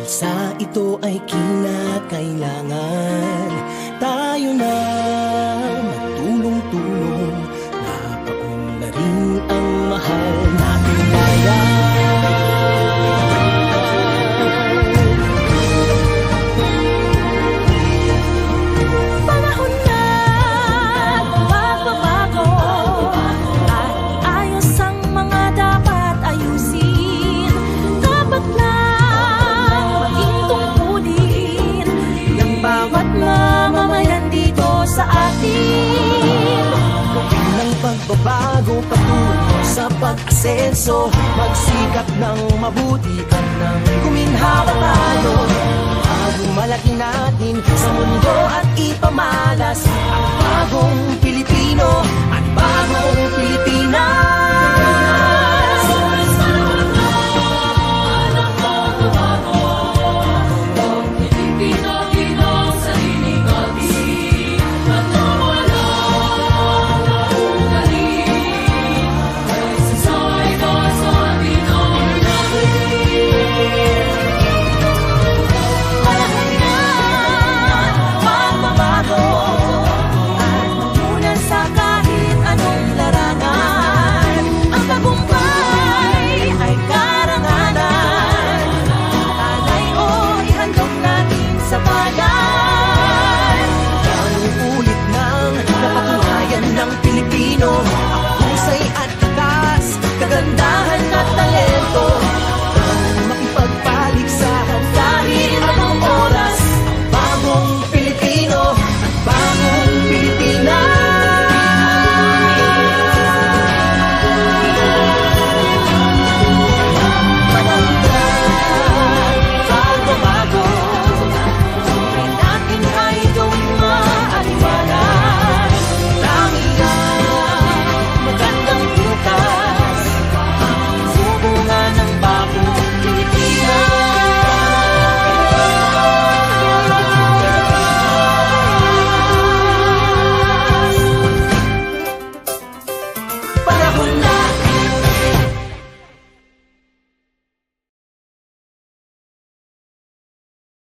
bansa ito ay kinakailangan. Tayo na magtulong-tulong, napaunlarin ang mahal nating bayan. Panahon na magbabago at iayos ang mga dapat ayusin. Dapat lang maging tungkulin ng bawat mamamayan dito sa atin. Ng pagbabago patungo sa pag-asenso, magsikap ng mabuti at nang guminhawa tayo. Malaki natin sa mundo at ipamalas ang bagong Pilipino, at bagong Pilipino.